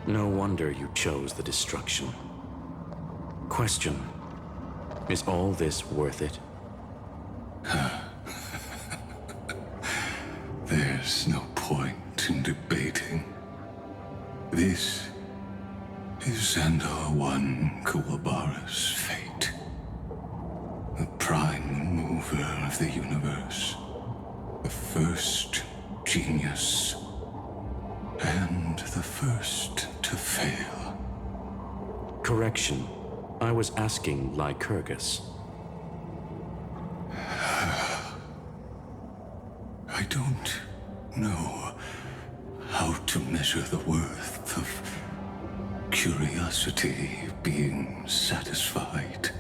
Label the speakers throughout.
Speaker 1: No wonder you chose the destruction. Question: is all this worth it?
Speaker 2: There's no point in debating. This is Xandar I Kuwabara's fate. The prime mover of the universe. The first genius. And the first to fail.
Speaker 1: Correction. I was asking Lycurgus.
Speaker 2: I don't know how to measure the worth of curiosity being satisfied.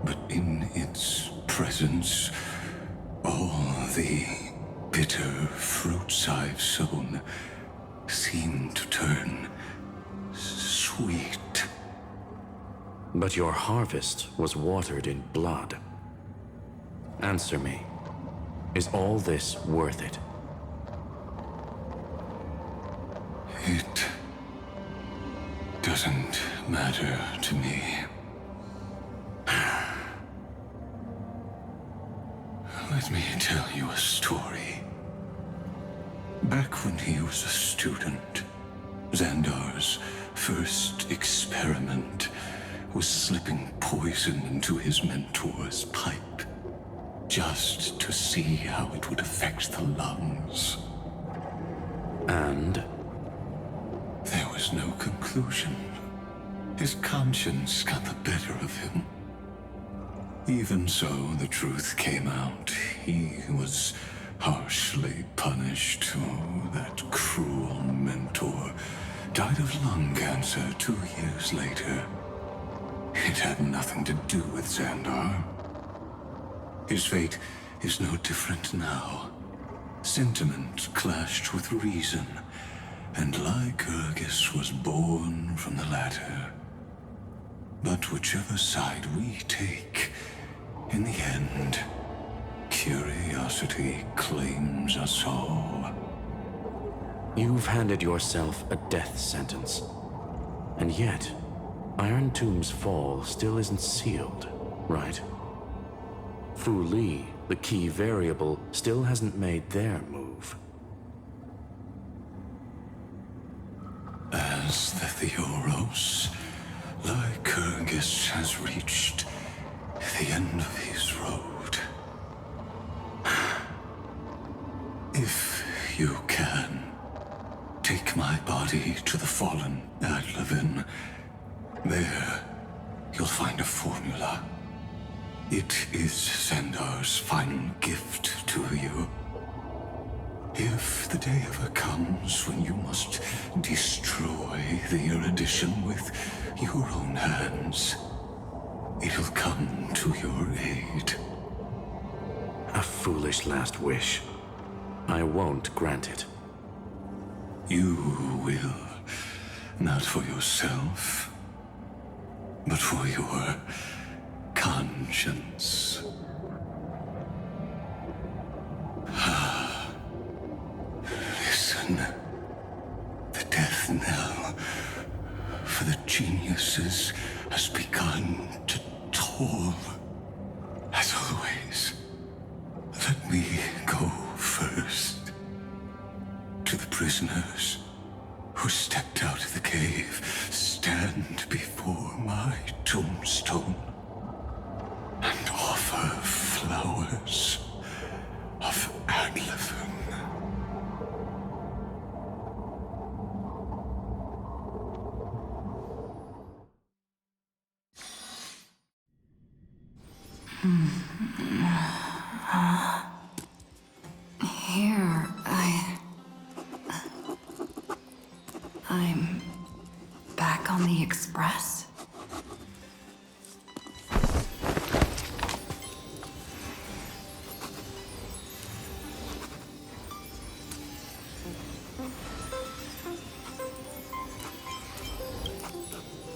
Speaker 2: But in its presence, all the bitter fruits I've sown seem to turn sweet.
Speaker 1: But your harvest was watered in blood. Answer me. Is all this worth it?
Speaker 2: It doesn't matter to me. Let me tell you a story. Back when he was a student, Xandar's first experiment was slipping poison into his mentor's pipe, just to see how it would affect the lungs.
Speaker 1: And?
Speaker 2: There was no conclusion. His conscience got the better of him. Even so, the truth came out. He was harshly punished. Oh, that cruel mentor died of lung cancer 2 years later. It had nothing to do with Xandar. His fate is no different now. Sentiment clashed with reason, and Lycurgus was born from the latter. But whichever side we take, in the end, curiosity claims us all.
Speaker 1: You've handed yourself a death sentence. And yet, Iron Tomb's fall still isn't sealed, right? Fu Li, the key variable, still hasn't made their move.
Speaker 2: As the Theoros, Lycurgus has reached the end of his road. If you can, take my body to the fallen Adlevin. There, you'll find a formula. It is Xandar's final gift to you. If the day ever comes when you must destroy the erudition with your own hands, it'll come to your aid.
Speaker 1: A foolish last wish. I won't grant it.
Speaker 2: You will, not for yourself, but for your conscience. Listen, the death knell for the geniuses has begun to toll. As always, let me go first. To the prisoners who stepped out of the cave, stand before my tombstone and offer flowers of Adlevin.
Speaker 3: Here, I'm back on the Express.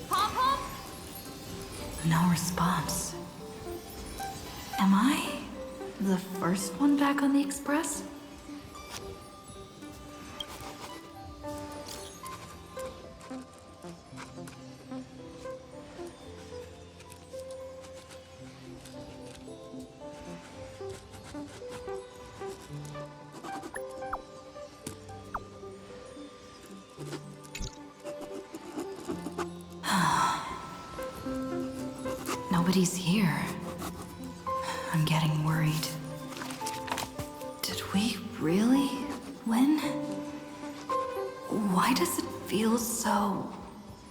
Speaker 4: Pom-Pom?
Speaker 3: No response. Am I the first one back on the Express? Nobody's here. I'm getting worried. Did we really win? Why does it feel so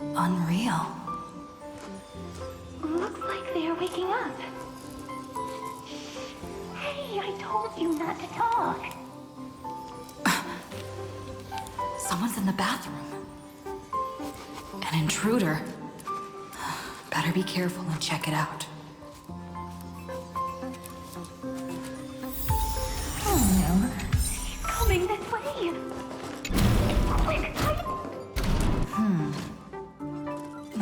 Speaker 3: unreal?
Speaker 4: Looks like they're waking up. Hey, I told you not to talk.
Speaker 3: Someone's in the bathroom. An intruder. Better be careful and check it out.
Speaker 4: Oh no, she's coming this way. Quick, hide!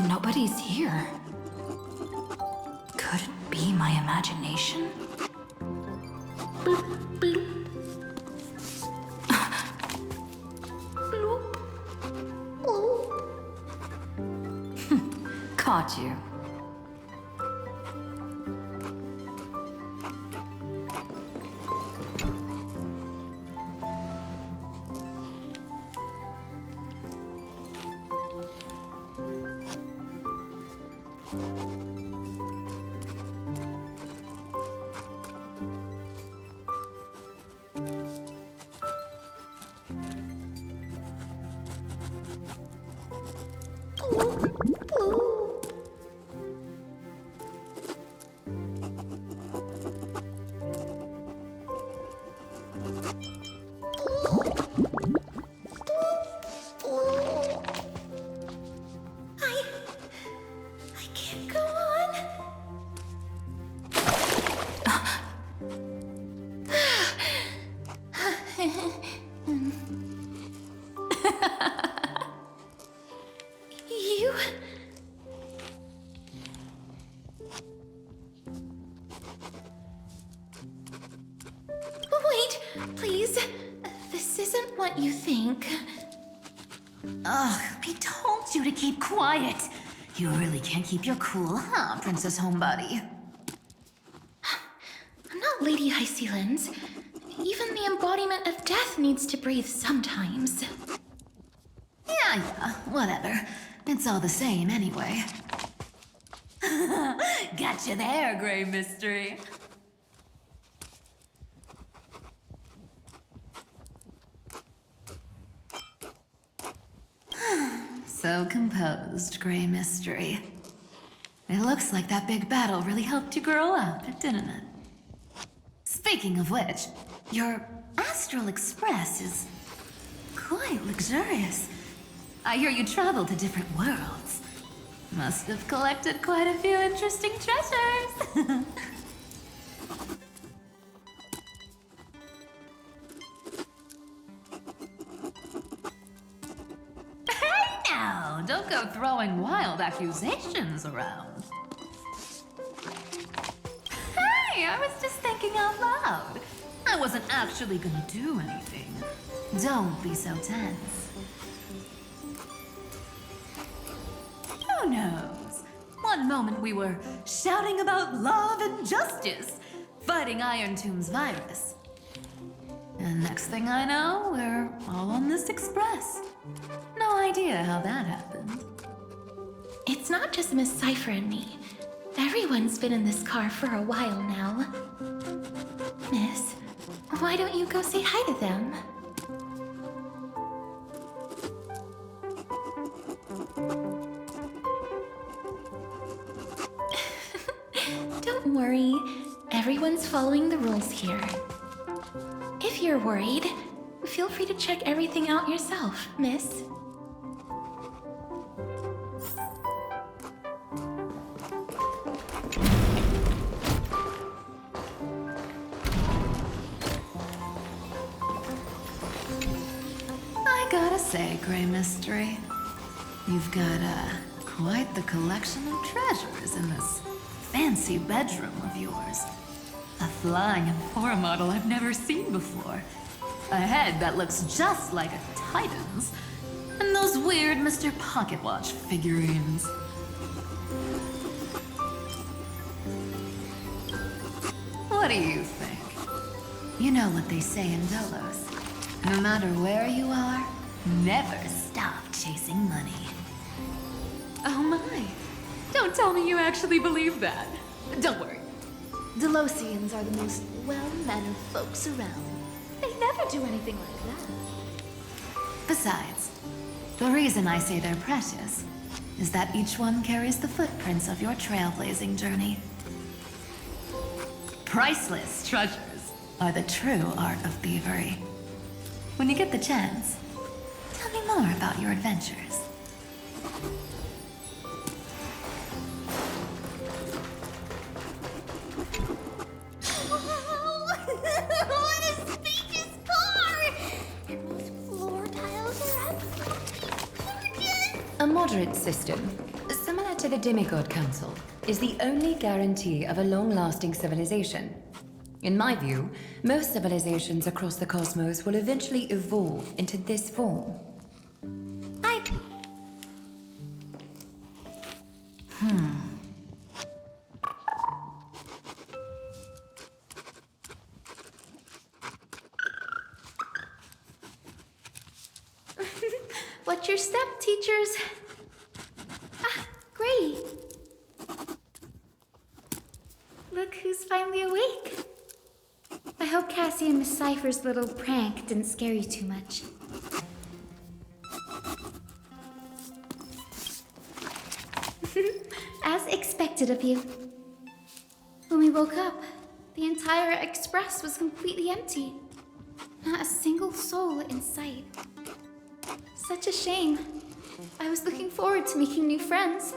Speaker 3: Nobody's here. Could it be my imagination?
Speaker 4: Boop, boop. Bloop. Bloop.
Speaker 3: Caught you.
Speaker 4: I can't go on. You... Wait, please. This isn't what you think.
Speaker 5: Ugh, I told you to keep quiet. You really can't keep your cool, huh, Princess Homebody?
Speaker 4: I'm not Lady High Sealands. Even the embodiment of death needs to breathe sometimes.
Speaker 5: Yeah, whatever. It's all the same anyway. Gotcha there, Grey Mystery. So composed, Grey Mystery. It looks like that big battle really helped you grow up, didn't it? Speaking of which, your Astral Express is quite luxurious. I hear you travel to different worlds. Must have collected quite a few interesting treasures. Hey now, don't go throwing wild accusations around. Hey, I was just thinking out loud. I wasn't actually gonna do anything. Don't be so tense. Who knows? One moment we were shouting about love and justice, fighting Iron Tomb's virus. And next thing I know, we're all on this express. No idea how that happened.
Speaker 4: It's not just Miss Cypher and me. Everyone's been in this car for a while now. Miss, why don't you go say hi to them? Don't worry. Everyone's following the rules here. If you're worried, feel free to check everything out yourself, miss.
Speaker 5: I gotta say, Grey Mystery, you've got quite the collection of treasures in this fancy bedroom of yours. A flying Amphora model I've never seen before. A head that looks just like a Titan's. And those weird Mr. Pocket Watch figurines. What do you think? You know what they say in Dolos. No matter where you are, never stop chasing money. Oh my. Don't tell me you actually believe that. Don't worry. Delosians are the most well-mannered folks around. They never do anything like that. Besides, the reason I say they're precious is that each one carries the footprints of your trailblazing journey. Priceless treasures are the true art of thievery. When you get the chance, tell me more about your adventures.
Speaker 4: What a spacious car! And those floor tiles are absolutely gorgeous!
Speaker 6: A moderate system, similar to the Demigod Council, is the only guarantee of a long-lasting civilization. In my view, most civilizations across the cosmos will eventually evolve into this form.
Speaker 4: Watch your step, teachers. Ah, Grady. Look who's finally awake. I hope Cassie and Miss Cypher's little prank didn't scare you too much. As expected of you. When we woke up, the entire express was completely empty. Not a single soul in sight. Such a shame. I was looking forward to making new friends,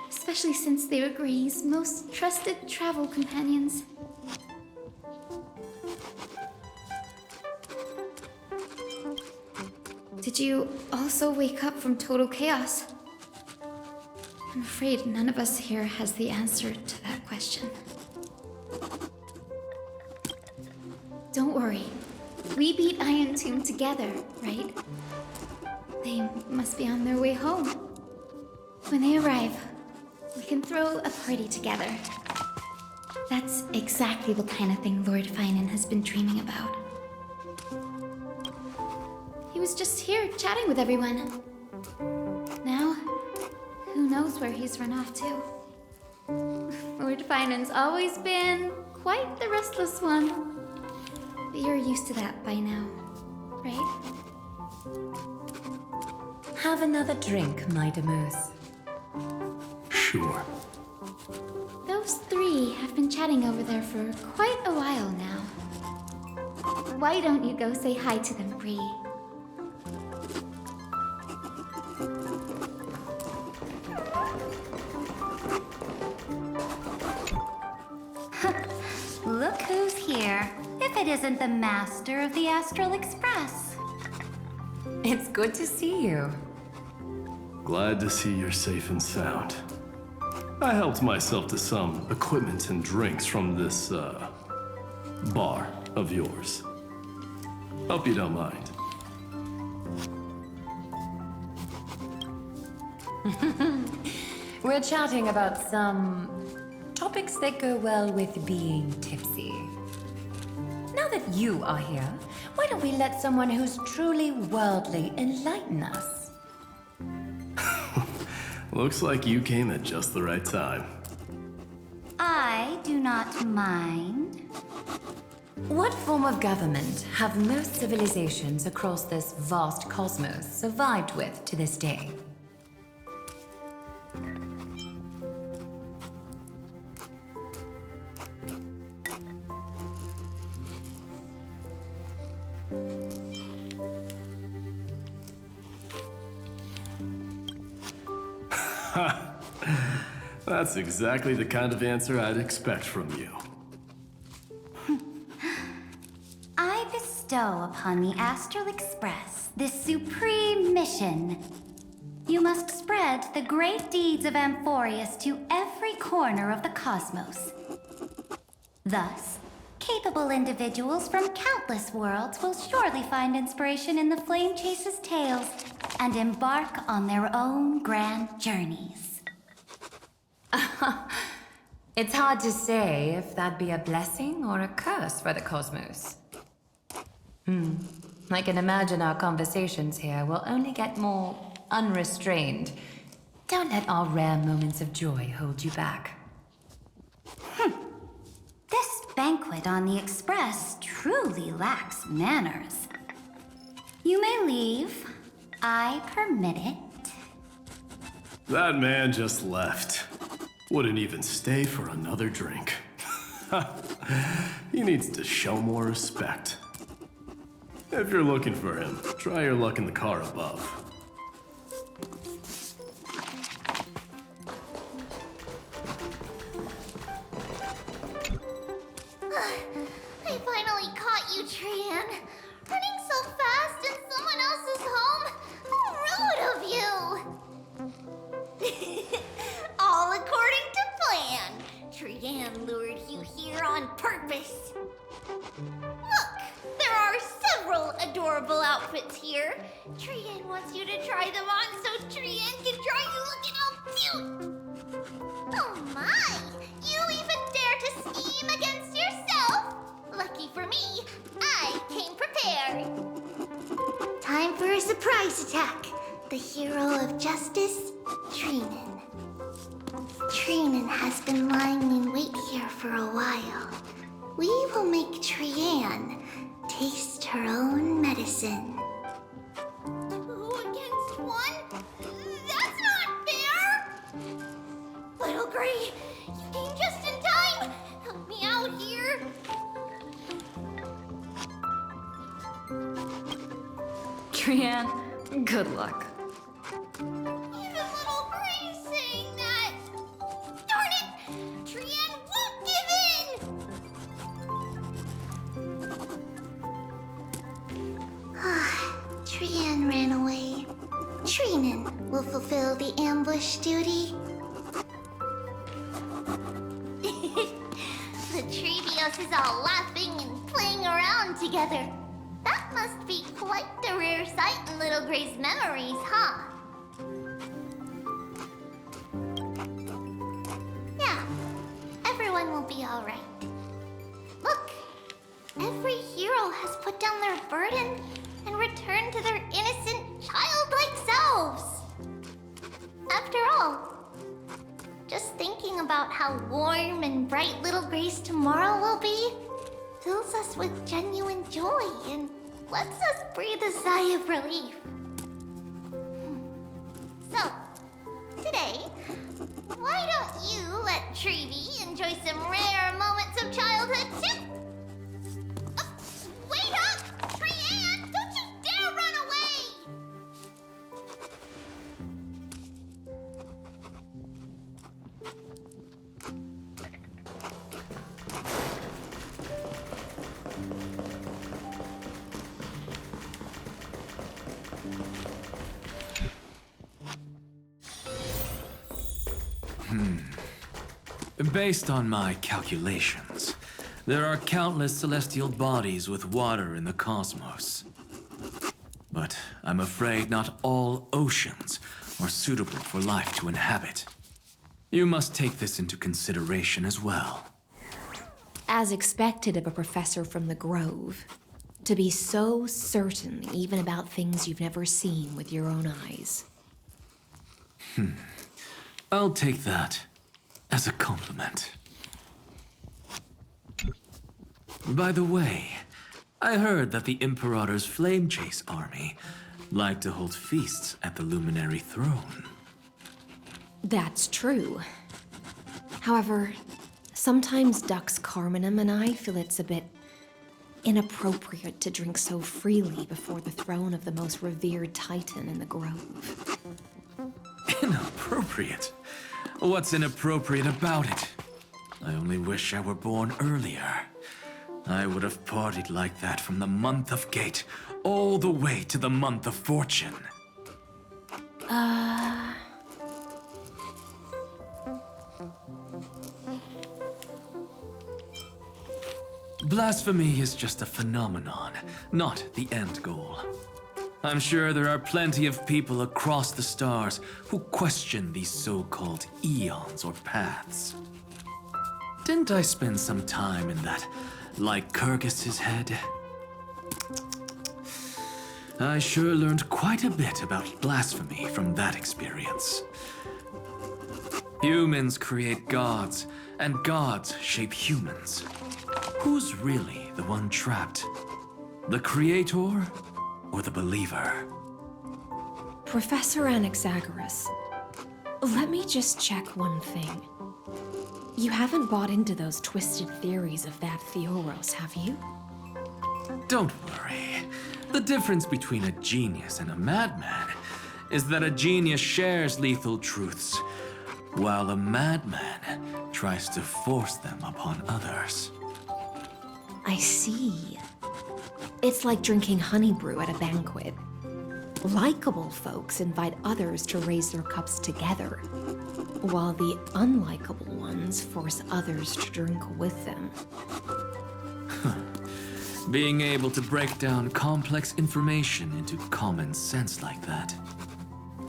Speaker 4: especially since they were Gray's most trusted travel companions. Did you also wake up from total chaos? I'm afraid none of us here has the answer to that question. Don't worry. We beat Iron Tomb together, right? They must be on their way home. When they arrive, we can throw a party together. That's exactly the kind of thing Lord Finan has been dreaming about. He was just here chatting with everyone. Now, who knows where he's run off to? Lord Finan's always been quite the restless one. But you're used to that by now, right?
Speaker 6: Have another drink, my Demos.
Speaker 1: Sure.
Speaker 4: Those three have been chatting over there for quite a while now. Why don't you go say hi to them, Bree?
Speaker 7: Look who's here. If it isn't the master of the Astral Express.
Speaker 6: It's good to see you.
Speaker 8: Glad to see you're safe and sound. I helped myself to some equipment and drinks from this, bar of yours. Hope you don't mind.
Speaker 6: We're chatting about some topics that go well with being tipsy. Now that you are here, why don't we let someone who's truly worldly enlighten us?
Speaker 8: Looks like you came at just the right time.
Speaker 7: I do not mind.
Speaker 6: What form of government have most civilizations across this vast cosmos survived with to this day?
Speaker 8: That's exactly the kind of answer I'd expect from you.
Speaker 7: I bestow upon the Astral Express this supreme mission. You must spread the great deeds of Amphorius to every corner of the cosmos. Thus, capable individuals from countless worlds will surely find inspiration in the Flame Chase's tales and embark on their own grand journeys.
Speaker 6: It's hard to say if that'd be a blessing or a curse for the cosmos. I can imagine our conversations here will only get more unrestrained. Don't let our rare moments of joy hold you back.
Speaker 7: This banquet on the Express truly lacks manners. You may leave. I permit it.
Speaker 8: That man just left. Wouldn't even stay for another drink. He needs to show more respect. If you're looking for him, try your luck in the car above.
Speaker 9: I finally caught you, Trian. Running so fast in someone else's home? How rude of you! All according to plan. Trian lured you here on purpose. Look, there are several adorable outfits here. Trian wants you to try them on so Trian can try you. Look at how cute! Oh my! You even dare to scheme against yourself? Lucky for me, I came prepared. Time for a surprise attack. The hero of justice, Trinan. Trinan has been lying in wait here for a while. We will make Trian taste her own medicine. 2 against 1? That's not fair! Little Gray, you came just in time! Help me out here!
Speaker 3: Trian, good luck.
Speaker 9: Even Little Gray's saying that! Darn it! Trian won't give in! Trian ran away. Trinan will fulfill the ambush duty. The Trevios is all laughing and playing around together. That must be quite the rare sight in Little Gray's memories, huh? Yeah, everyone will be all right. Look, every hero has put down their burden and returned to their innocent, childlike selves. After all, just thinking about how warm and bright Little Gray's tomorrow will be fills us with genuine joy and lets us breathe a sigh of relief. So, today, why don't you let Trevi enjoy some rare moments of childhood too? Wait up! Trian, don't you dare run away!
Speaker 10: Based on my calculations, there are countless celestial bodies with water in the cosmos. But I'm afraid not all oceans are suitable for life to inhabit. You must take this into consideration as well.
Speaker 11: As expected of a professor from the Grove, to be so certain even about things you've never seen with your own eyes.
Speaker 10: I'll take that as a compliment. By the way, I heard that the Imperator's Flame Chase army like to hold feasts at the Luminary Throne.
Speaker 11: That's true. However, sometimes Dux Carminum and I feel it's a bit inappropriate to drink so freely before the throne of the most revered Titan in the Grove.
Speaker 10: Inappropriate? What's inappropriate about it? I only wish I were born earlier. I would have partied like that from the month of Gate all the way to the month of Fortune. Blasphemy is just a phenomenon, not the end goal. I'm sure there are plenty of people across the stars who question these so-called eons or paths. Didn't I spend some time in that Lycurgus's head? I sure learned quite a bit about blasphemy from that experience. Humans create gods, and gods shape humans. Who's really the one trapped? The creator or the believer?
Speaker 11: Professor Anaxagoras, let me just check one thing. You haven't bought into those twisted theories of that Theoros, have you?
Speaker 10: Don't worry. The difference between a genius and a madman is that a genius shares lethal truths, while a madman tries to force them upon others.
Speaker 11: I see. It's like drinking honey brew at a banquet. Likable folks invite others to raise their cups together, while the unlikable ones force others to drink with them.
Speaker 10: Being able to break down complex information into common sense like that.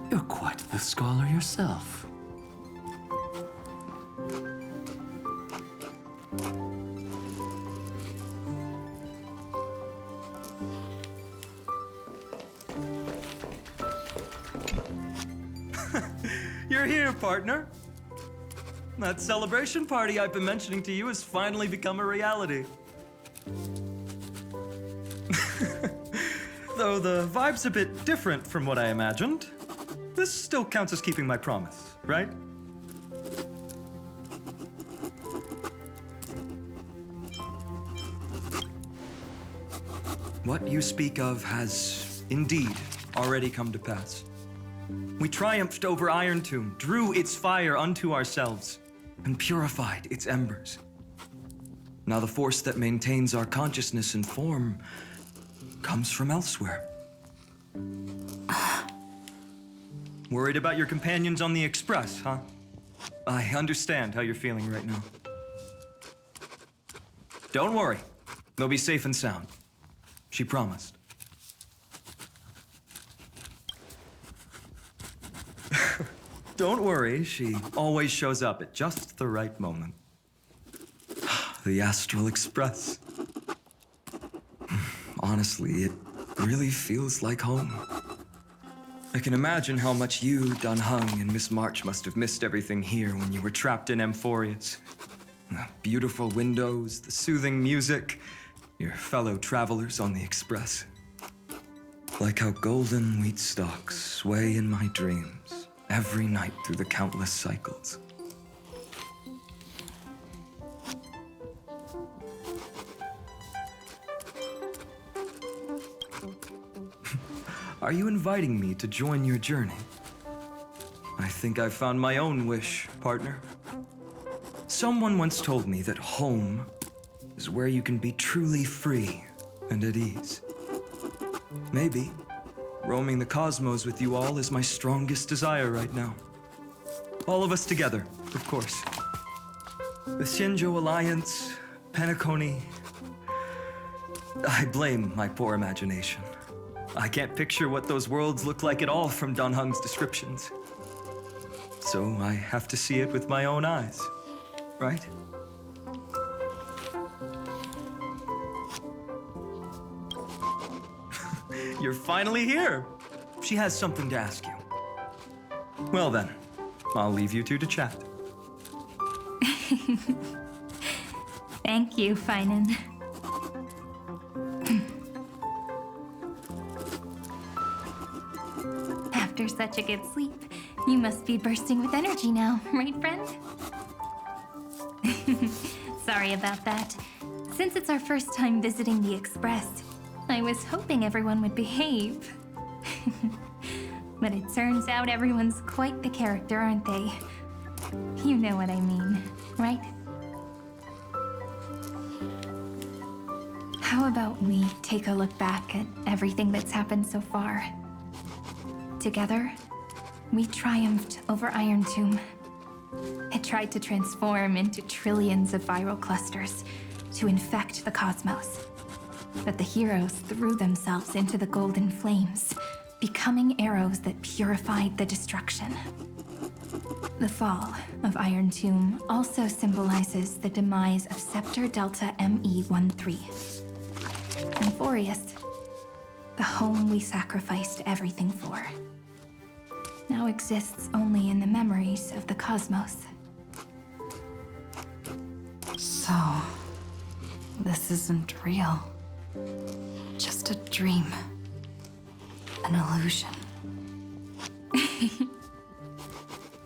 Speaker 10: You're quite the scholar yourself.
Speaker 12: You're here, partner. That celebration party I've been mentioning to you has finally become a reality. Though the vibe's a bit different from what I imagined, this still counts as keeping my promise, right? What you speak of has indeed already come to pass. We triumphed over Iron Tomb, drew its fire unto ourselves, and purified its embers. Now the force that maintains our consciousness and form comes from elsewhere. Worried about your companions on the Express, huh? I understand how you're feeling right now. Don't worry. They'll be safe and sound. She promised. Don't worry, she always shows up at just the right moment. The Astral Express. Honestly, it really feels like home. I can imagine how much you, Dun Hung, and Miss March must have missed everything here when you were trapped in Amphorius. The beautiful windows, the soothing music, your fellow travelers on the Express. Like how golden wheat stalks sway in my dreams every night through the countless cycles. Are you inviting me to join your journey? I think I've found my own wish, partner. Someone once told me that home is where you can be truly free and at ease. Maybe roaming the cosmos with you all is my strongest desire right now. All of us together, of course. The Shinjo Alliance, Penacony. I blame my poor imagination. I can't picture what those worlds look like at all from Dun Hung's descriptions. So I have to see it with my own eyes, right? You're finally here. She has something to ask you. Well then, I'll leave you two to chat.
Speaker 13: Thank you, Finan. After such a good sleep, you must be bursting with energy now, right, friend? Sorry about that. Since it's our first time visiting the Express, I was hoping everyone would behave. But it turns out everyone's quite the character, aren't they? You know what I mean, right? How about we take a look back at everything that's happened so far? Together, we triumphed over Iron Tomb. It tried to transform into trillions of viral clusters to infect the cosmos. But the heroes threw themselves into the golden flames, becoming arrows that purified the destruction. The fall of Iron Tomb also symbolizes the demise of Scepter Delta ME-13. Amphorius, the home we sacrificed everything for. Now exists only in the memories of the cosmos.
Speaker 3: So, this isn't real. Just a dream. An illusion.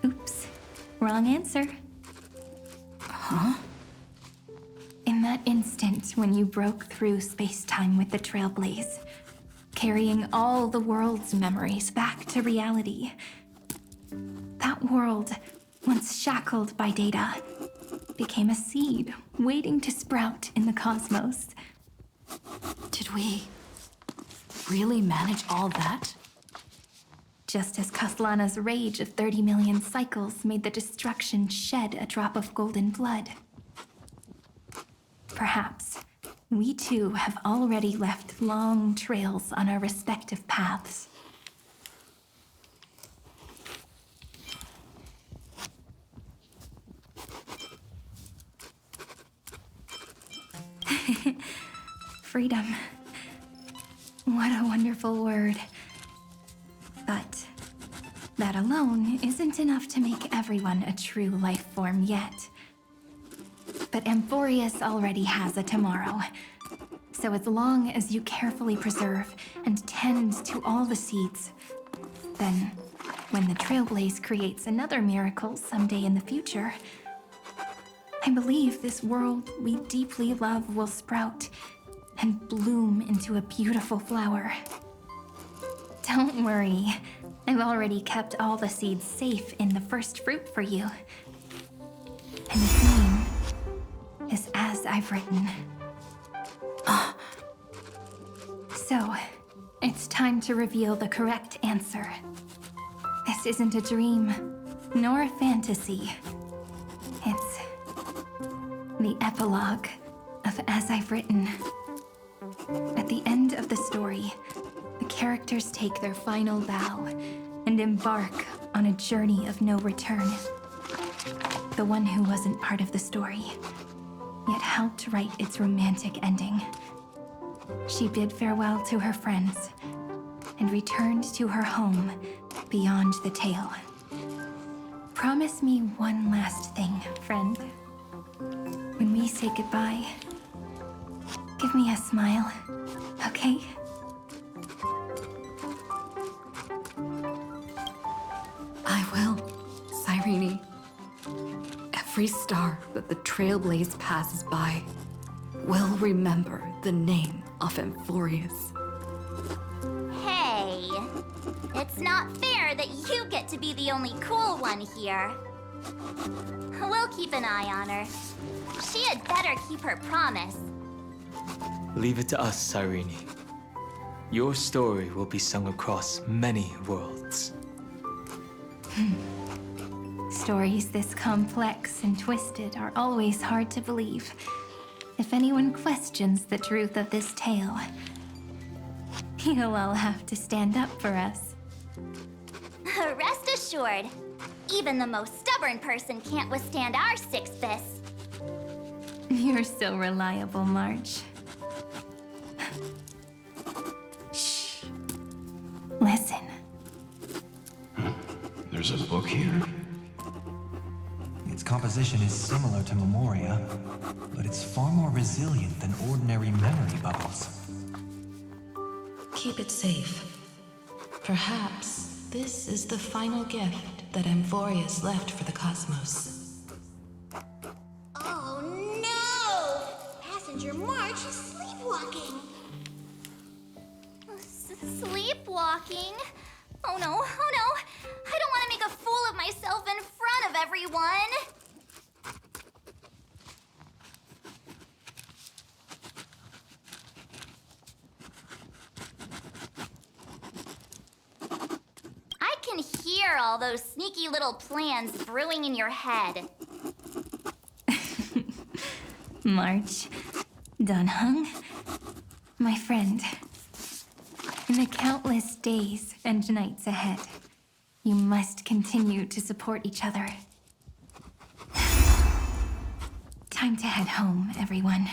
Speaker 13: Oops. Wrong answer.
Speaker 3: Huh?
Speaker 13: In that instant when you broke through space-time with the Trailblaze, carrying all the world's memories back to reality, that world, once shackled by data, became a seed waiting to sprout in the cosmos.
Speaker 3: Did we really manage all that?
Speaker 13: Just as Kaslana's rage of 30 million cycles made the destruction shed a drop of golden blood. Perhaps we too have already left long trails on our respective paths. Freedom. What a wonderful word. But that alone isn't enough to make everyone a true life form yet. But Amphorius already has a tomorrow. So as long as you carefully preserve and tend to all the seeds, then when the Trailblaze creates another miracle someday in the future, I believe this world we deeply love will sprout and bloom into a beautiful flower. Don't worry, I've already kept all the seeds safe in the first fruit for you. And its name is As I've Written. So, it's time to reveal the correct answer. This isn't a dream, nor a fantasy. It's the epilogue of As I've Written. At the end of the story, the characters take their final bow and embark on a journey of no return. The one who wasn't part of the story, yet helped write its romantic ending. She bid farewell to her friends and returned to her home beyond the tale. Promise me one last thing, friend. When we say goodbye, give me a smile, okay?
Speaker 3: I will, Cyrene. Every star that the Trailblaze passes by will remember the name of Amphorius.
Speaker 9: Hey, it's not fair that you get to be the only cool one here. We'll keep an eye on her. She had better keep her promise.
Speaker 14: Leave it to us, Cyrene. Your story will be sung across many worlds.
Speaker 13: Stories this complex and twisted are always hard to believe. If anyone questions the truth of this tale, you'll all have to stand up for us.
Speaker 9: Rest assured, even the most stubborn person can't withstand our six fists.
Speaker 13: You're so reliable, March. Shh. Listen.
Speaker 2: There's a book here?
Speaker 15: Its composition is similar to Memoria, but it's far more resilient than ordinary memory bubbles.
Speaker 16: Keep it safe. Perhaps this is the final gift that Amphorius left for the cosmos.
Speaker 9: Oh no! Passenger March is sleepwalking. Sleepwalking? Oh no, oh no! I don't want to make a fool of myself in front of everyone! I can hear all those sneaky little plans brewing in your head.
Speaker 13: March. Dunhung. My friend. In the countless days and nights ahead, you must continue to support each other. Time to head home, everyone.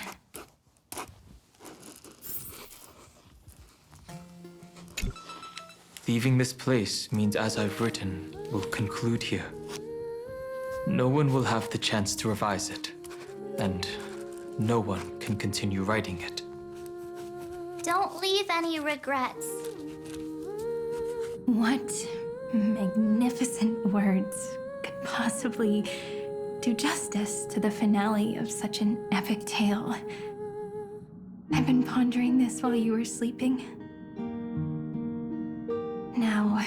Speaker 14: Leaving this place means, as I've written, will conclude here. No one will have the chance to revise it, and no one can continue writing it.
Speaker 9: Don't leave any regrets.
Speaker 13: What magnificent words could possibly do justice to the finale of such an epic tale? I've been pondering this while you were sleeping. Now,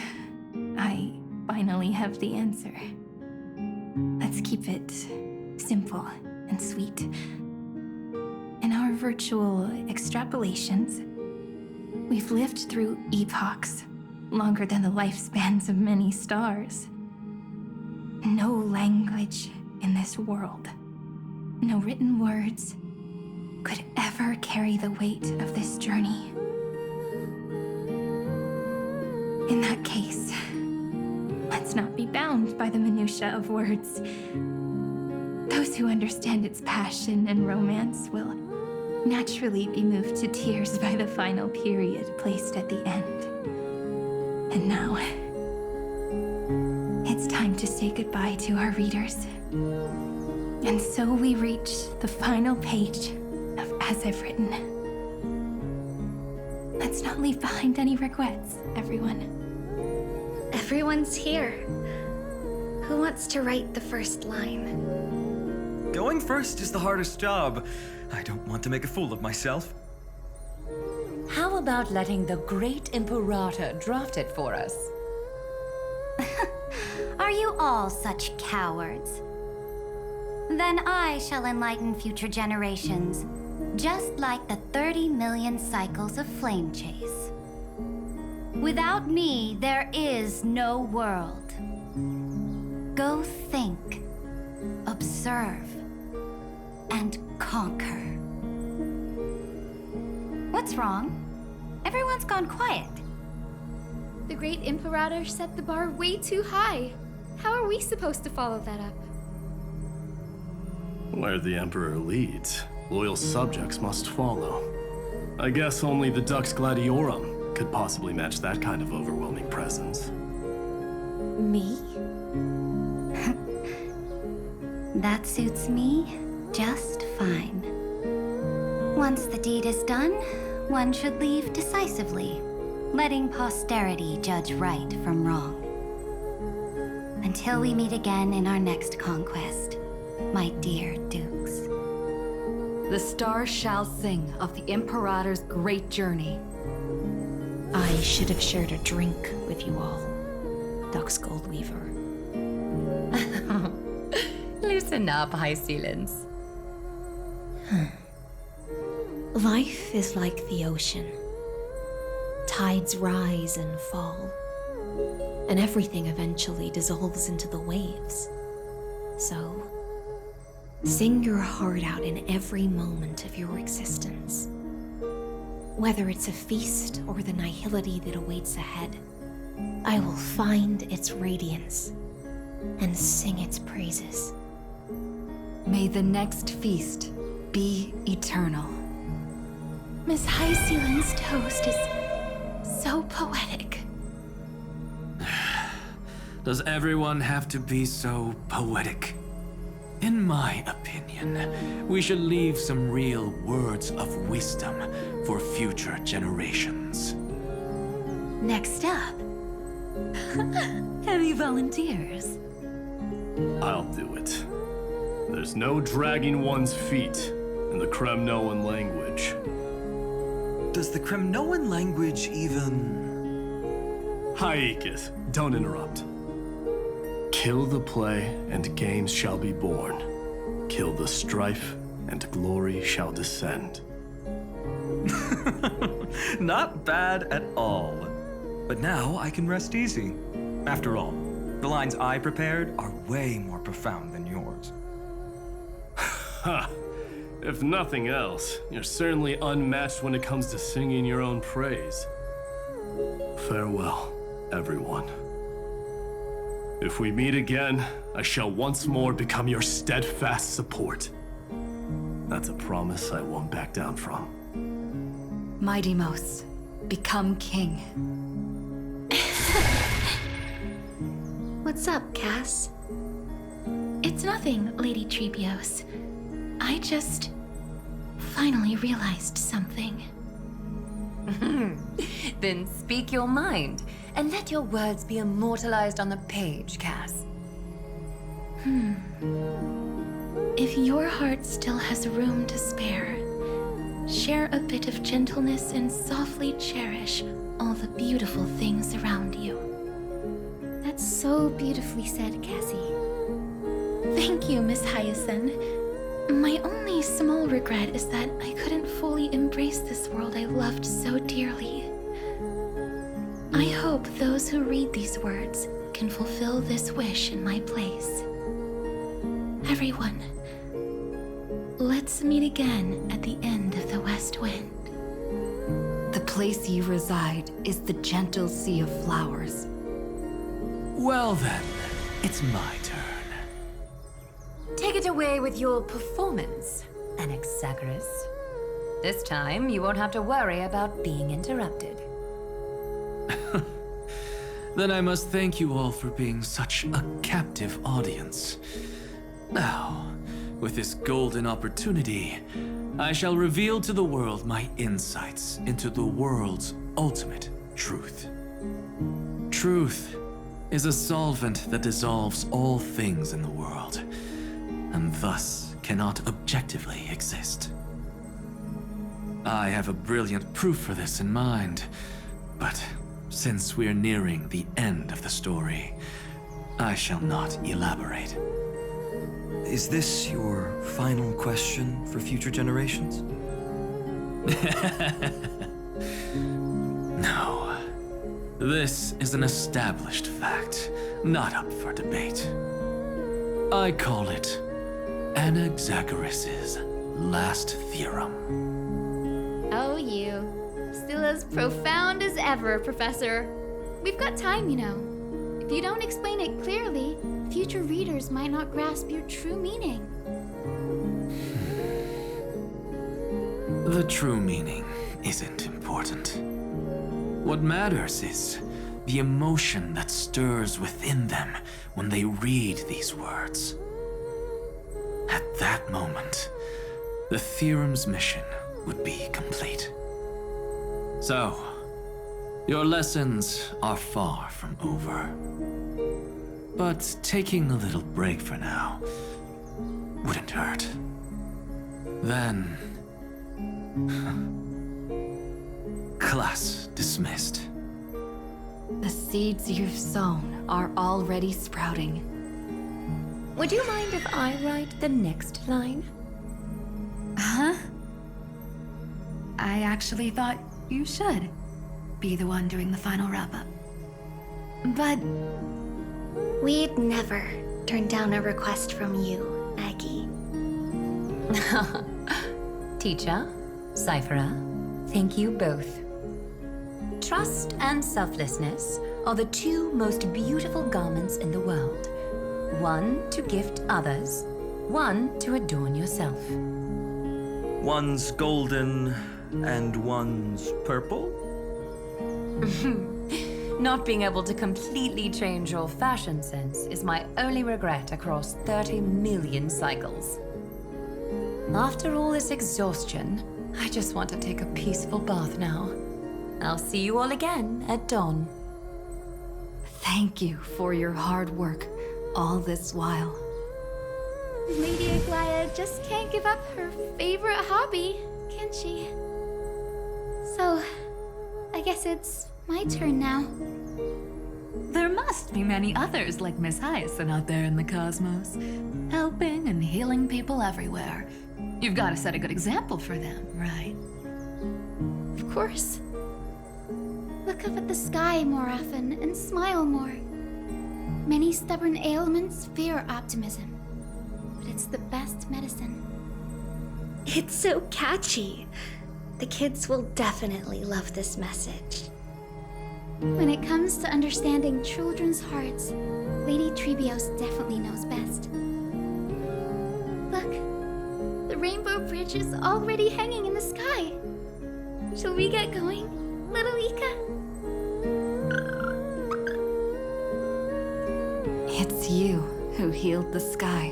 Speaker 13: I finally have the answer. Let's keep it simple and sweet. In our virtual extrapolations, we've lived through epochs longer than the lifespans of many stars. No language in this world, no written words, could ever carry the weight of this journey. In that case, let's not be bound by the minutiae of words. Those who understand its passion and romance will naturally be moved to tears by the final period placed at the end. And now, it's time to say goodbye to our readers. And so we reach the final page of As I've Written. Let's not leave behind any regrets, everyone.
Speaker 4: Everyone's here. Who wants to write the first line?
Speaker 12: Going first is the hardest job. I don't want to make a fool of myself.
Speaker 6: How about letting the great Imperator draft it for us?
Speaker 7: Are you all such cowards? Then I shall enlighten future generations, just like the 30 million cycles of flame chase. Without me, there is no world. Go think, observe, and conquer. What's wrong? Everyone's gone quiet.
Speaker 4: The great Imperator set the bar way too high. How are we supposed to follow that up?
Speaker 8: Where the Emperor leads, loyal subjects must follow. I guess only the Dux Gladiorum could possibly match that kind of overwhelming presence.
Speaker 11: Me?
Speaker 7: That suits me just fine. Once the deed is done, one should leave decisively, letting posterity judge right from wrong. Until we meet again in our next conquest, my dear dukes.
Speaker 6: The stars shall sing of the Imperator's great journey.
Speaker 11: I should have shared a drink with you all, Dux Goldweaver.
Speaker 6: Loosen up, High Sealants.
Speaker 11: Life is like the ocean. Tides rise and fall, and everything eventually dissolves into the waves. So, sing your heart out in every moment of your existence. Whether it's a feast or the nihility that awaits ahead, I will find its radiance and sing its praises.
Speaker 6: May the next feast be eternal.
Speaker 4: Miss High Sealand's toast is so poetic.
Speaker 10: Does everyone have to be so poetic? In my opinion, we should leave some real words of wisdom for future generations.
Speaker 6: Next up, any volunteers?
Speaker 8: I'll do it. There's no dragging one's feet in the Kremnoan language.
Speaker 12: Does the Kremnoan language even...
Speaker 8: Haikis, don't interrupt. Kill the play, and games shall be born. Kill the strife, and glory shall descend.
Speaker 12: Not bad at all. But now I can rest easy. After all, the lines I prepared are way more profound than yours.
Speaker 8: Ha! If nothing else, you're certainly unmatched when it comes to singing your own praise. Farewell, everyone. If we meet again, I shall once more become your steadfast support. That's a promise I won't back down from.
Speaker 6: Mighty Mos, become king.
Speaker 11: What's up, Cass?
Speaker 13: It's nothing, Lady Trebios. I just finally realized something.
Speaker 6: Then speak your mind, and let your words be immortalized on the page, Cass.
Speaker 13: If your heart still has room to spare, share a bit of gentleness and softly cherish all the beautiful things around you.
Speaker 4: That's so beautifully said, Cassie.
Speaker 13: Thank you, Miss Hyacinth. My only small regret is that I couldn't fully embrace this world I loved so dearly. I hope those who read these words can fulfill this wish in my place. Everyone, let's meet again at the end of the West Wind.
Speaker 6: The place you reside is the gentle sea of flowers.
Speaker 10: Well then, it's my turn.
Speaker 6: Take it away with your performance, Anaxagoras. This time, you won't have to worry about being interrupted.
Speaker 10: Then I must thank you all for being such a captive audience. Now, with this golden opportunity, I shall reveal to the world my insights into the world's ultimate truth. Truth is a solvent that dissolves all things in the world, and thus cannot objectively exist. I have a brilliant proof for this in mind, but since we're nearing the end of the story, I shall not elaborate.
Speaker 12: Is this your final question for future generations?
Speaker 10: No. This is an established fact, not up for debate. I call it Anaxagoras' last theorem.
Speaker 4: Oh, you. Still as profound as ever, Professor. We've got time, you know. If you don't explain it clearly, future readers might not grasp your true meaning.
Speaker 10: The true meaning isn't important. What matters is the emotion that stirs within them when they read these words. At that moment, the theorem's mission would be complete. So, your lessons are far from over. But taking a little break for now wouldn't hurt. Then... class dismissed.
Speaker 6: The seeds you've sown are already sprouting. Would you mind if I write the next line?
Speaker 5: Huh? I actually thought you should be the one doing the final wrap-up. But...
Speaker 11: We'd never turn down a request from you, Aggie.
Speaker 6: Teacher, Cyphera, thank you both. Trust and selflessness are the two most beautiful garments in the world. One to gift others, one to adorn yourself.
Speaker 12: One's golden and one's purple?
Speaker 6: Not being able to completely change your fashion sense is my only regret across 30 million cycles. After all this exhaustion, I just want to take a peaceful bath now. I'll see you all again at dawn. Thank you for your hard work all this while.
Speaker 4: Lady Aglaia just can't give up her favorite hobby, can she? So, I guess it's my turn now.
Speaker 5: There must be many others like Miss Hyacinth out there in the cosmos, helping and healing people everywhere. You've got to set a good example for them, right?
Speaker 4: Of course. Look up at the sky more often and smile more. Many stubborn ailments fear optimism, but it's the best medicine.
Speaker 11: It's so catchy. The kids will definitely love this message.
Speaker 4: When it comes to understanding children's hearts, Lady Trebios definitely knows best. Look, the Rainbow Bridge is already hanging in the sky. Shall we get going, little Ika?
Speaker 3: It's you who healed the sky.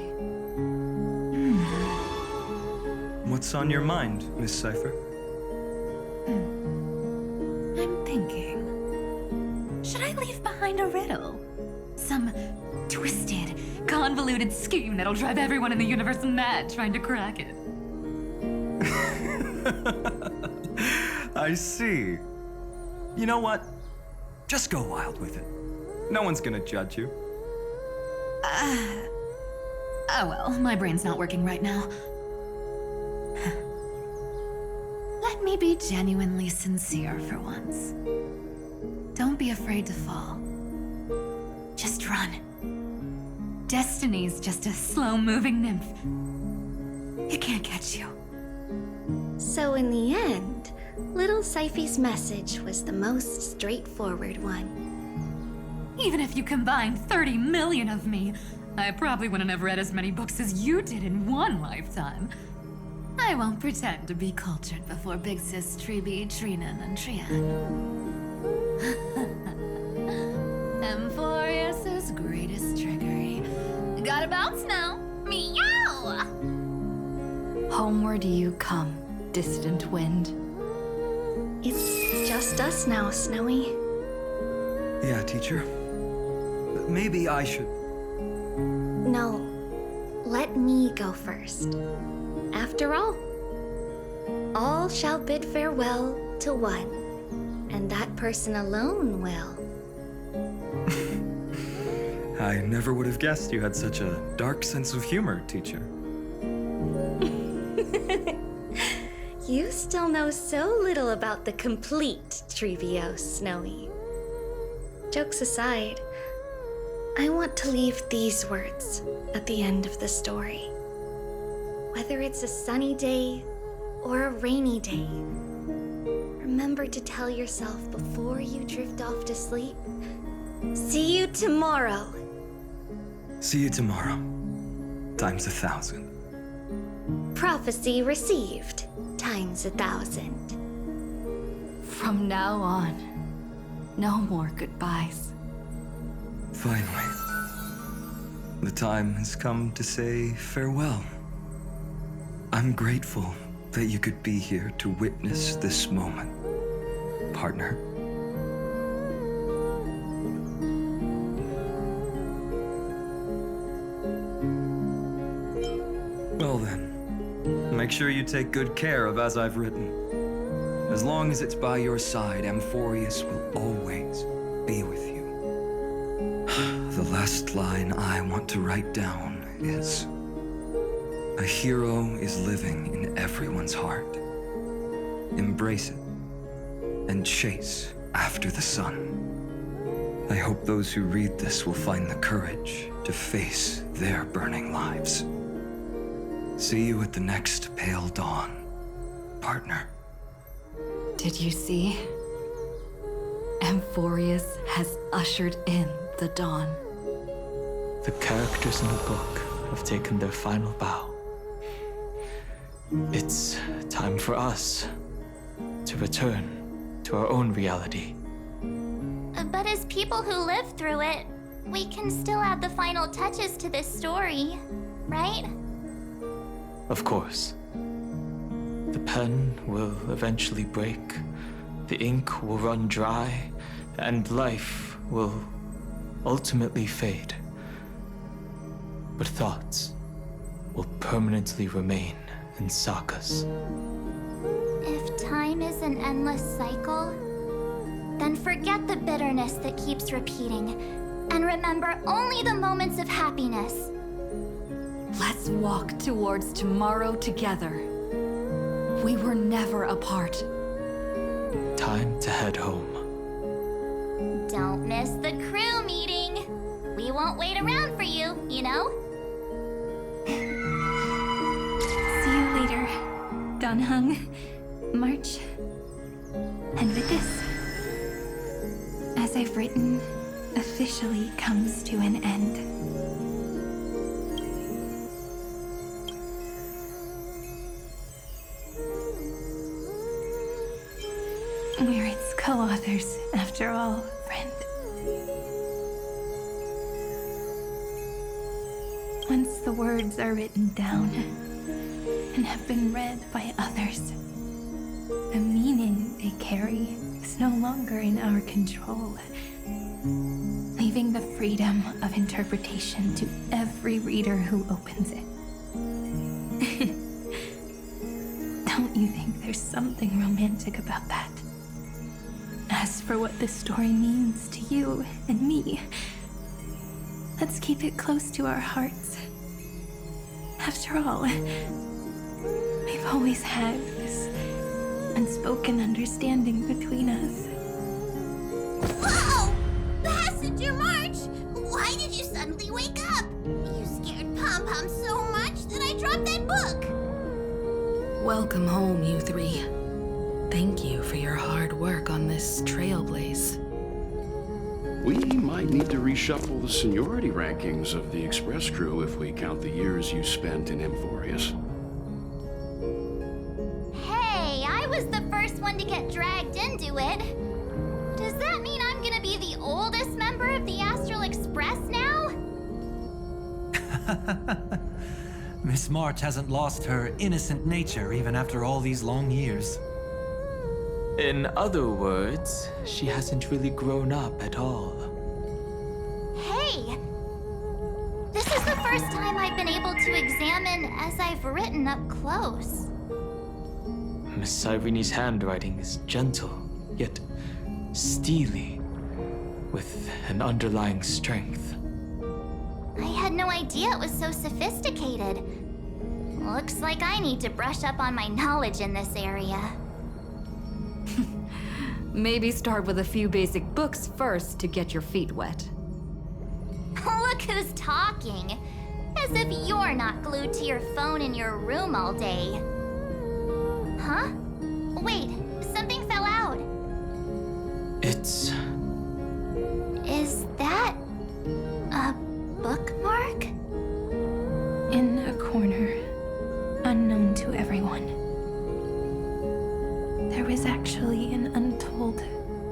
Speaker 12: What's on your mind, Miss Cypher?
Speaker 5: I'm thinking. Should I leave behind a riddle? Some twisted, convoluted scheme that'll drive everyone in the universe mad trying to crack it.
Speaker 12: I see. You know what? Just go wild with it. No one's gonna judge you.
Speaker 5: Oh well, my brain's not working right now. Let me be genuinely sincere for once. Don't be afraid to fall. Just run. Destiny's just a slow-moving nymph. It can't catch you.
Speaker 4: So in the end, little Syphy's message was the most straightforward one.
Speaker 5: Even if you combined 30 million of me, I probably wouldn't have read as many books as you did in one lifetime. I won't pretend to be cultured before Big Sis Triby, Trinan, and Trian. Amphorius's greatest trickery. Gotta bounce now.
Speaker 9: Meow!
Speaker 3: Homeward you come, distant wind.
Speaker 4: It's just us now, Snowy.
Speaker 12: Yeah, teacher. Maybe I should...
Speaker 4: No, let me go first. After all shall bid farewell to one, and that person alone will.
Speaker 12: I never would have guessed you had such a dark sense of humor, teacher.
Speaker 4: You still know so little about the complete Trivio, Snowy. Jokes aside, I want to leave these words at the end of the story. Whether it's a sunny day or a rainy day, remember to tell yourself before you drift off to sleep, see you tomorrow.
Speaker 12: See you tomorrow. Times 1,000.
Speaker 4: Prophecy received, times 1,000.
Speaker 3: From now on, no more goodbyes.
Speaker 12: Finally. The time has come to say farewell. I'm grateful that you could be here to witness this moment, partner. Well then, make sure you take good care of as I've written. As long as it's by your side, Amphorius will always be with you. The last line I want to write down is, a hero is living in everyone's heart. Embrace it and chase after the sun. I hope those who read this will find the courage to face their burning lives. See you at the next pale dawn, partner.
Speaker 3: Did you see? Amphorius has ushered in the dawn.
Speaker 14: The characters in the book have taken their final bow. It's time for us to return to our own reality.
Speaker 9: But as people who lived through it, we can still add the final touches to this story, right?
Speaker 14: Of course. The pen will eventually break, the ink will run dry, and life will ultimately fade. But thoughts will permanently remain in sagas.
Speaker 9: If time is an endless cycle, then forget the bitterness that keeps repeating, and remember only the moments of happiness.
Speaker 3: Let's walk towards tomorrow together. We were never apart.
Speaker 14: Time to head home.
Speaker 9: Don't miss the crew meeting. We won't wait around for you, you know?
Speaker 13: See you later, Donhung, March. And with this, as I've written, officially comes to an end. We're its co-authors, after all, friend. Once the words are written down and have been read by others, the meaning they carry is no longer in our control, leaving the freedom of interpretation to every reader who opens it. Don't you think there's something romantic about that? As for what this story means to you and me, let's keep it close to our hearts. After all, we've always had this unspoken understanding between us.
Speaker 9: Whoa! Passenger March! Why did you suddenly wake up? You scared Pom-Pom so much that I dropped that book!
Speaker 17: Welcome home, you three. Thank you for your hard work on this trailblaze.
Speaker 18: We might need to reshuffle the seniority rankings of the Express crew if we count the years you spent in Amphorius.
Speaker 9: Hey, I was the first one to get dragged into it. Does that mean I'm gonna be the oldest member of the Astral Express now?
Speaker 15: Miss March hasn't lost her innocent nature even after all these long years.
Speaker 14: In other words, she hasn't really grown up at all.
Speaker 9: Hey! This is the first time I've been able to examine as I've written up close.
Speaker 14: Miss Irene's handwriting is gentle, yet steely, with an underlying strength.
Speaker 9: I had no idea it was so sophisticated. Looks like I need to brush up on my knowledge in this area.
Speaker 3: Maybe start with a few basic books first to get your feet wet.
Speaker 9: Look who's talking. As if you're not glued to your phone in your room all day. Huh? Wait, something fell out.
Speaker 14: It's...
Speaker 9: Is that a bookmark?
Speaker 13: In a corner, unknown to everyone, there was actually an untold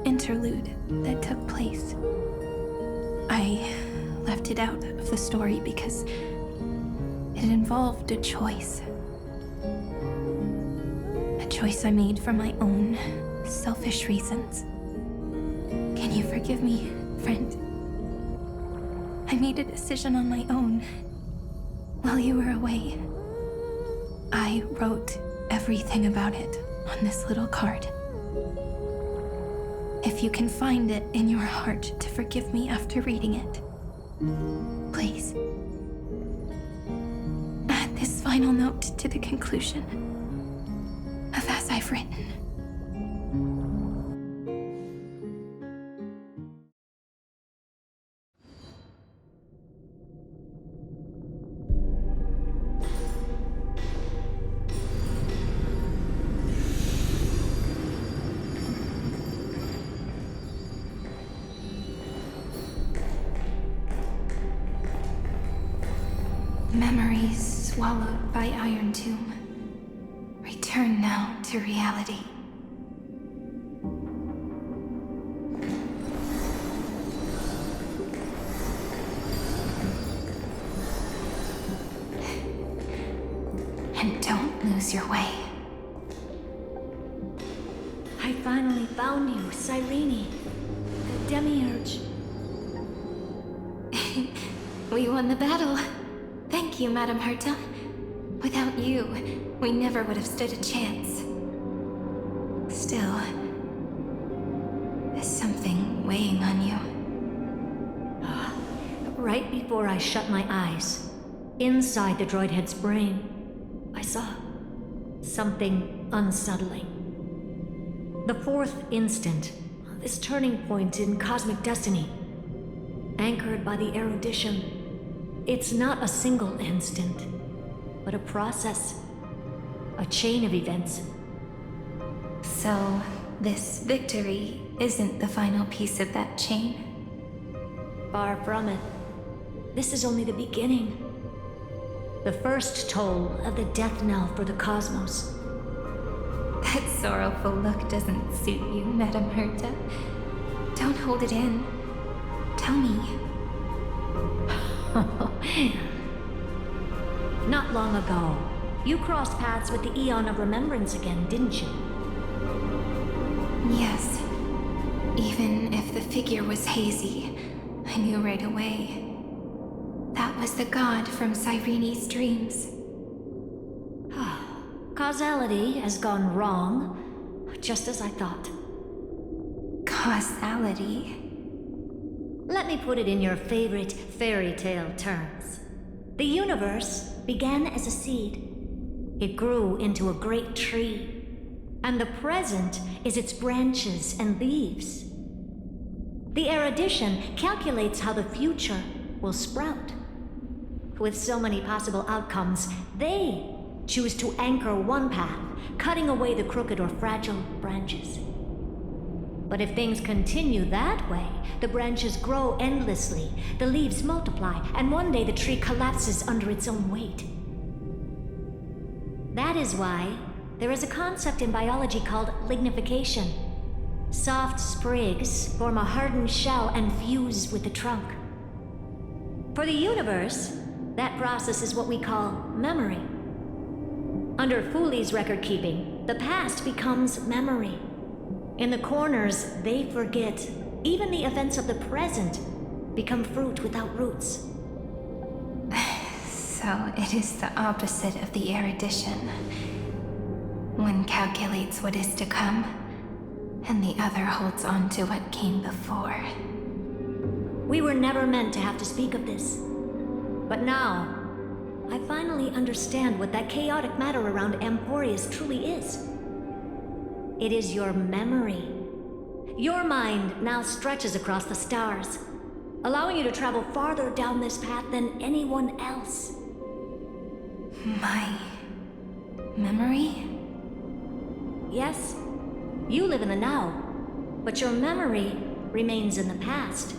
Speaker 13: interlude that took place. I left it out of the story because it involved a choice. A choice I made for my own selfish reasons. Can you forgive me, friend? I made a decision on my own while you were away. I wrote everything about it on this little card. If you can find it in your heart to forgive me after reading it, please. Add this final note to the conclusion of As I've Written. Memories swallowed by Iron Tomb. Return now to reality. And don't lose your way.
Speaker 19: I finally found you, Cyrene. The Demiurge.
Speaker 13: We won the battle. Thank you, Madame Herta. Without you, we never would have stood a chance. Still, there's something weighing on you.
Speaker 19: Right before I shut my eyes, inside the droid head's brain, I saw something unsettling. The fourth instant, this turning point in cosmic destiny, anchored by the erudition. It's not a single instant, but a process, a chain of events.
Speaker 13: So, this victory isn't the final piece of that chain?
Speaker 19: Far from it. This is only the beginning. The first toll of the death knell for the cosmos.
Speaker 13: That sorrowful look doesn't suit you, Madame Herta. Don't hold it in. Tell me.
Speaker 19: Not long ago, you crossed paths with the Eon of Remembrance again, didn't you?
Speaker 13: Yes. Even if the figure was hazy, I knew right away. That was the god from Cyrene's dreams.
Speaker 19: Causality has gone wrong, just as I thought.
Speaker 13: Causality?
Speaker 19: Let me put it in your favorite fairy tale terms. The universe began as a seed. It grew into a great tree, and the present is its branches and leaves. The erudition calculates how the future will sprout. With so many possible outcomes, they choose to anchor one path, cutting away the crooked or fragile branches. But if things continue that way, the branches grow endlessly, the leaves multiply, and one day the tree collapses under its own weight. That is why there is a concept in biology called lignification. Soft sprigs form a hardened shell and fuse with the trunk. For the universe, that process is what we call memory. Under Fooley's record keeping, the past becomes memory. In the corners, they forget. Even the events of the present become fruit without roots.
Speaker 13: So it is the opposite of the erudition. One calculates what is to come, and the other holds on to what came before.
Speaker 19: We were never meant to have to speak of this. But now, I finally understand what that chaotic matter around Amphoreus truly is. It is your memory. Your mind now stretches across the stars, allowing you to travel farther down this path than anyone else.
Speaker 13: My memory?
Speaker 19: Yes, you live in the now, but your memory remains in the past.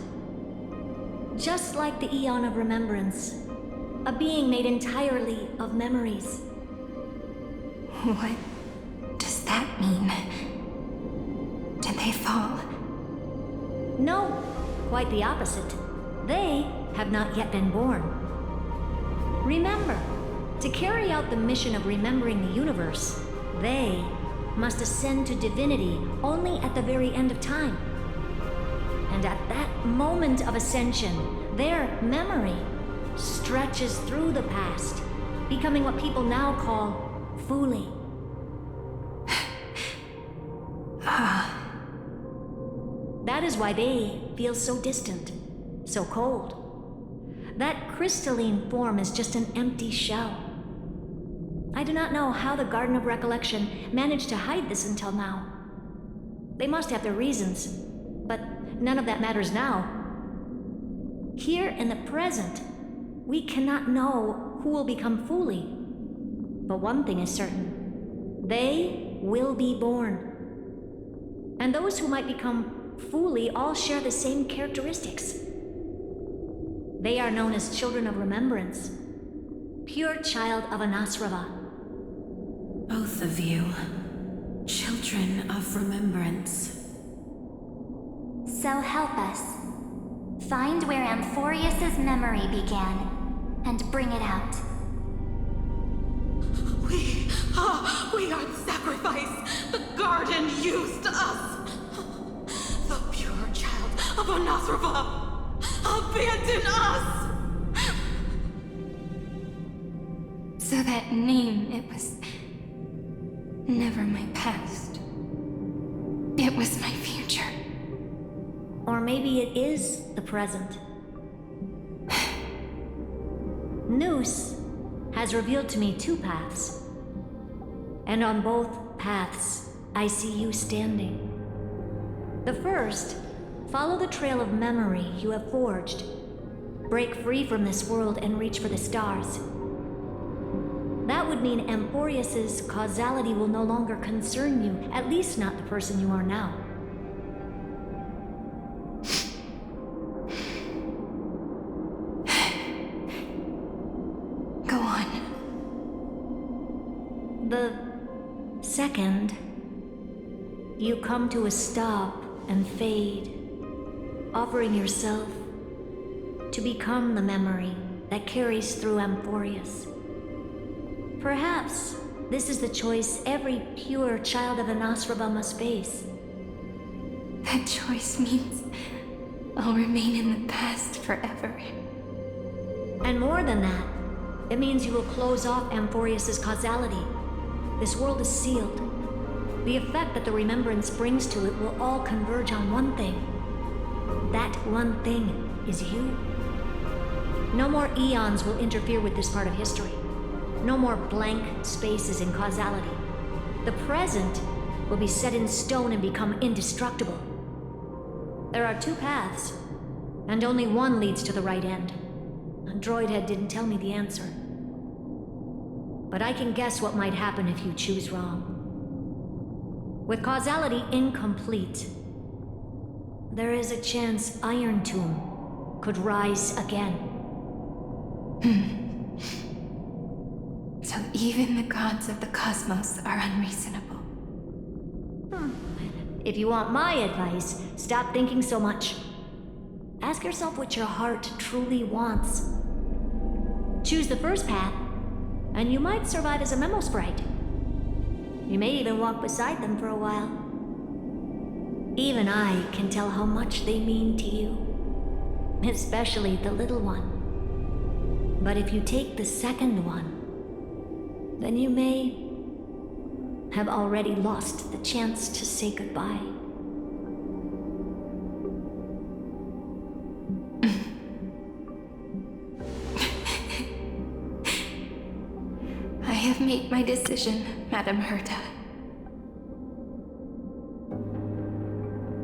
Speaker 19: Just like the Eon of Remembrance, a being made entirely of memories.
Speaker 13: What does that mean? Did they fall?
Speaker 19: No, quite the opposite. They have not yet been born. Remember, to carry out the mission of remembering the universe, they must ascend to divinity only at the very end of time. And at that moment of ascension, their memory stretches through the past, becoming what people now call Fooley. That is why they feel so distant, so cold. That crystalline form is just an empty shell. I do not know how the Garden of Recollection managed to hide this until now. They must have their reasons, but none of that matters now. Here in the present, we cannot know who will become Fooley. But one thing is certain. They will be born. And those who might become Fooley all share the same characteristics. They are known as Children of Remembrance. Pure child of Anasrava.
Speaker 11: Both of you. Children of Remembrance.
Speaker 7: So help us. Find where Amphoreus' memory began, and bring it out.
Speaker 20: We are the sacrifice the garden used us. The pure child of Anasrava. Abandon us!
Speaker 13: So that name, it was never my past. It was my future.
Speaker 19: Or maybe it is the present. Noose has revealed to me two paths. And on both paths, I see you standing. The first, follow the trail of memory you have forged. Break free from this world and reach for the stars. That would mean Amphoreus' causality will no longer concern you, at least not the person you are now.
Speaker 13: Go on.
Speaker 19: The second, you come to a stop and fade, offering yourself to become the memory that carries through Amphoreus. Perhaps this is the choice every pure child of the Nasraba must face.
Speaker 13: That choice means I'll remain in the past forever.
Speaker 19: And more than that, it means you will close off Amphorius's causality. This world is sealed. The effect that the remembrance brings to it will all converge on one thing. That one thing is you. No more eons will interfere with this part of history. No more blank spaces in causality. The present will be set in stone and become indestructible. There are two paths, and only one leads to the right end. Droidhead didn't tell me the answer. But I can guess what might happen if you choose wrong. With causality incomplete, there is a chance Iron Tomb could rise again.
Speaker 13: So even the gods of the cosmos are unreasonable.
Speaker 19: If you want my advice, stop thinking so much. Ask yourself what your heart truly wants. Choose the first path, and you might survive as a memo sprite. You may even walk beside them for a while. Even I can tell how much they mean to you, especially the little one. But if you take the second one, then you may have already lost the chance to say goodbye.
Speaker 13: I have made my decision, Madame Herta.